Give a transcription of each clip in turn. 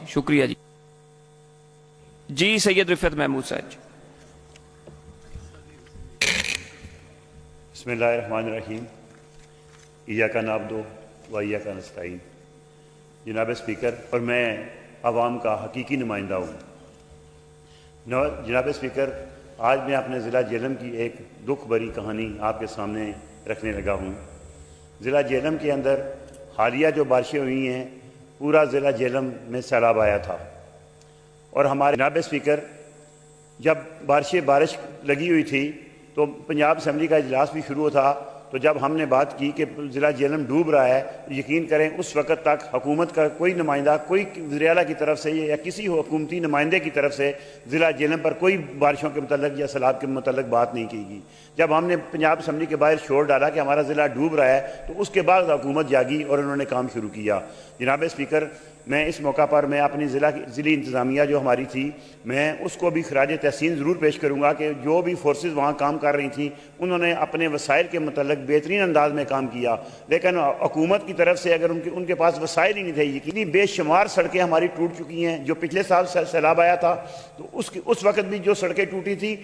شکریہ جی. جی سید رفعت محمود صاحب جی. بسم اللہ الرحمن الرحیم. ایاک نعبد و ایاک نستعین. جناب اسپیکر، اور میں عوام کا حقیقی نمائندہ ہوں. جناب اسپیکر، آج میں اپنے ضلع جہلم کی ایک دکھ بھری کہانی آپ کے سامنے رکھنے لگا ہوں. ضلع جہلم کے اندر حالیہ جو بارشیں ہوئی ہیں، پورا ضلع جہلم میں سیلاب آیا تھا. اور ہمارے جناب اسپیکر، جب بارش لگی ہوئی تھی تو پنجاب اسمبلی کا اجلاس بھی شروع تھا. تو جب ہم نے بات کی کہ ضلع جہلم ڈوب رہا ہے، یقین کریں اس وقت تک حکومت کا کوئی نمائندہ، کوئی وزیر اعلیٰ کی طرف سے یا کسی حکومتی نمائندے کی طرف سے ضلع جہلم پر کوئی بارشوں کے متعلق یا سیلاب کے متعلق بات نہیں کی گئی. جب ہم نے پنجاب اسمبلی کے باہر شور ڈالا کہ ہمارا ضلع ڈوب رہا ہے، تو اس کے بعد حکومت جاگی اور انہوں نے کام شروع کیا. جناب اسپیکر، میں اس موقع پر میں اپنی ضلعی انتظامیہ جو ہماری تھی، میں اس کو بھی خراج تحسین ضرور پیش کروں گا کہ جو بھی فورسز وہاں کام کر رہی تھیں، انہوں نے اپنے وسائل کے متعلق بہترین انداز میں کام کیا. لیکن حکومت کی طرف سے اگر ان کے پاس وسائل ہی نہیں تھے، یقینی بے شمار سڑکیں ہماری ٹوٹ چکی ہیں. جو پچھلے سال سیلاب آیا تھا تو اس وقت بھی جو سڑکیں ٹوٹی تھی،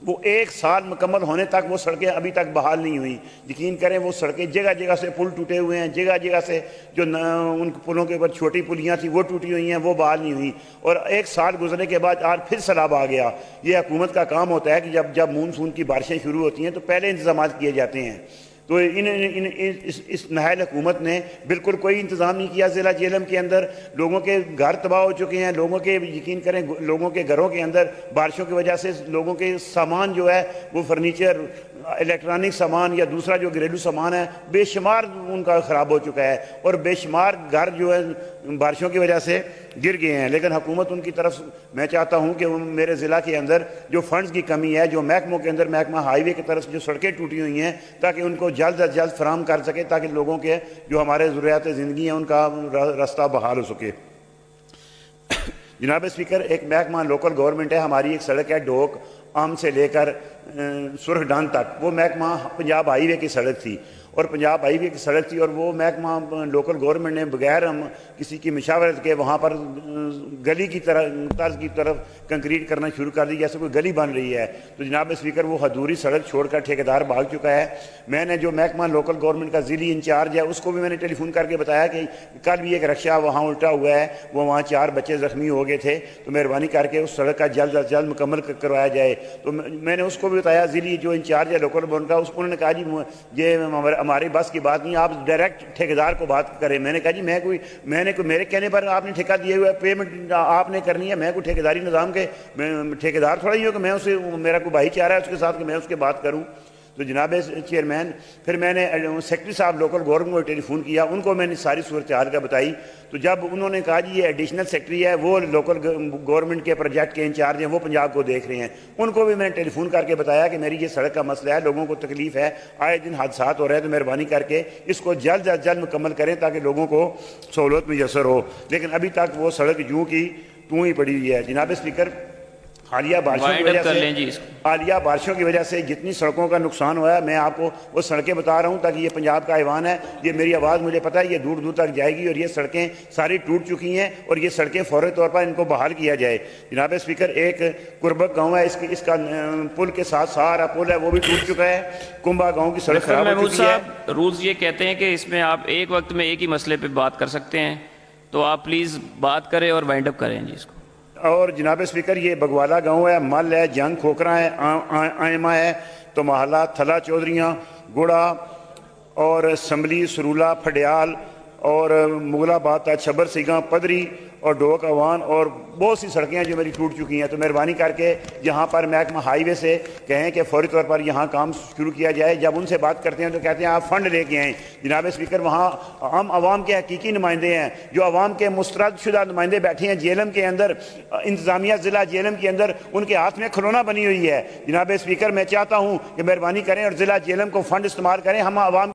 وہ 1 سال مکمل ہونے تک وہ سڑکیں ابھی تک بحال نہیں ہوئیں. یقین کریں وہ سڑکیں جگہ جگہ سے پل ٹوٹے ہوئے ہیں، جگہ جگہ سے جو ان پلوں کے اوپر چھوٹی پلیاں تھیں وہ ٹوٹی ہوئی ہیں، وہ بحال نہیں ہوئیں. اور 1 سال گزرنے کے بعد آج پھر سیلاب آ گیا. یہ حکومت کا کام ہوتا ہے کہ جب مونسون کی بارشیں شروع ہوتی ہیں تو پہلے انتظامات کیے جاتے ہیں. تو اس نااہل حکومت نے بالکل کوئی انتظام نہیں کیا. ضلع جہلم کے اندر لوگوں کے گھر تباہ ہو چکے ہیں. لوگوں کے یقین کریں لوگوں کے گھروں کے اندر بارشوں کی وجہ سے لوگوں کے سامان جو ہے وہ فرنیچر، الیکٹرانک سامان یا دوسرا جو گھریلو سامان ہے، بے شمار ان کا خراب ہو چکا ہے اور بے شمار گھر جو ہے بارشوں کی وجہ سے گر گئے ہیں. لیکن حکومت ان کی طرف، میں چاہتا ہوں کہ میرے ضلع کے اندر جو فنڈز کی کمی ہے، جو محکموں کے اندر محکمہ ہائی وے کی طرف جو سڑکیں ٹوٹی ہوئی ہیں، تاکہ ان کو جلد از جلد فراہم کر سکے، تاکہ لوگوں کے جو ہمارے ضروریات زندگی ہیں ان کا راستہ بحال ہو سکے. جناب اسپیکر، ایک محکمہ لوکل گورنمنٹ ہے، ہماری ایک سڑک ہے ڈوک عام سے لے کر سرخ ڈان تک. وہ محکمہ پنجاب ہائی وے کی سڑک تھی اور پنجاب ہائی وے کی سڑک تھی اور وہ محکمہ لوکل گورنمنٹ نے بغیر ہم کسی کی مشاورت کے وہاں پر گلی کی طرز کی طرف کنکریٹ کرنا شروع کر دی، جیسے کوئی گلی بن رہی ہے. تو جناب اسپیکر، وہ حضوری سڑک چھوڑ کر ٹھیکیدار بھاگ چکا ہے. میں نے جو محکمہ لوکل گورنمنٹ کا ضلعی انچارج ہے اس کو بھی میں نے ٹیلی فون کر کے بتایا کہ کل بھی ایک رکشہ وہاں الٹا ہوا ہے، وہاں 4 بچے زخمی ہو گئے تھے، تو مہربانی کر کے اس سڑک کا جلد از جلد مکمل کروایا جائے. تو میں نے اس کو بھی بتایا، ضلعی جو انچارج ہے لوکل گورنمنٹ کا، انہوں نے کہا جی یہ ہماری بس کی بات نہیں، آپ ڈائریکٹ ٹھیکیدار کو بات کریں. میں نے کہا جی میرے کہنے پر آپ نے ٹھیکہ دیے ہوئے، پیمنٹ آپ نے کرنی ہے. میں کوئی ٹھیکیداری نظام کے ٹھیکیدار تھوڑا ہی ہو کہ میں اسے، میرا کوئی بھائی چاہ رہا ہے اس کے ساتھ کہ میں اس کے بات کروں. تو جناب چیئرمین، پھر میں نے سیکرٹری صاحب لوکل گورنمنٹ کو ٹیلی فون کیا، ان کو میں نے ساری صورتحال کا بتائی. تو جب انہوں نے کہا جی یہ ایڈیشنل سیکرٹری ہے، وہ لوکل گورنمنٹ کے پروجیکٹ کے انچارج ہیں، وہ پنجاب کو دیکھ رہے ہیں، ان کو بھی میں نے ٹیلی فون کر کے بتایا کہ میری یہ سڑک کا مسئلہ ہے، لوگوں کو تکلیف ہے، آئے دن حادثات ہو رہے ہیں، تو مہربانی کر کے اس کو جلد از جلد مکمل کریں تاکہ لوگوں کو سہولت میسر ہو. لیکن ابھی تک وہ سڑک یوں کی توں ہی پڑی ہوئی ہے. جناب اسپیکر، حالیہ بارشوں کی وجہ سے جتنی سڑکوں کا نقصان ہوا ہے، میں آپ کو وہ سڑکیں بتا رہا ہوں تاکہ یہ پنجاب کا ایوان ہے، یہ میری آواز مجھے پتہ ہے یہ دور دور تک جائے گی، اور یہ سڑکیں ساری ٹوٹ چکی ہیں اور یہ سڑکیں فوری طور پر ان کو بحال کیا جائے. جناب اسپیکر، ایک قربک گاؤں ہے، اس کا پل کے ساتھ سارا پل ہے وہ بھی ٹوٹ چکا ہے. کنبا گاؤں کی سڑک خراب ہو چکی ہے. رولز یہ کہتے ہیں کہ اس میں آپ ایک وقت میں ایک ہی مسئلے پہ بات کر سکتے ہیں، تو آپ پلیز بات کریں اور وائنڈ اپ کریں جی اس کو. اور جناب اسپیکر، یہ بگوالا گاؤں ہے، مل ہے، جنگ کھوکرا ہے، آئمہ ہے، تو محلہ تھلا چودھریاں، گڑا اور سمبلی، سرولہ، پھڈیال اور مغل آباد، چھبر سیگاں، پدری اور ڈوک اوان اور بہت سی سڑکیں ہیں جو میری ٹوٹ چکی ہیں. تو مہربانی کر کے یہاں پر محکمہ ہائی وے سے کہیں کہ فوری طور پر یہاں کام شروع کیا جائے. جب ان سے بات کرتے ہیں تو کہتے ہیں آپ فنڈ لے کے آئیں. جناب اسپیکر، وہاں ہم عوام کے حقیقی نمائندے ہیں، جو عوام کے مسترد شدہ نمائندے بیٹھے ہیں جہلم کے اندر، انتظامیہ ضلع جہلم کے اندر ان کے ہاتھ میں کھلونا بنی ہوئی ہے. جناب اسپیکر، میں چاہتا ہوں کہ مہربانی کریں اور ضلع جہلم کو فنڈ استعمال کریں. ہم عوام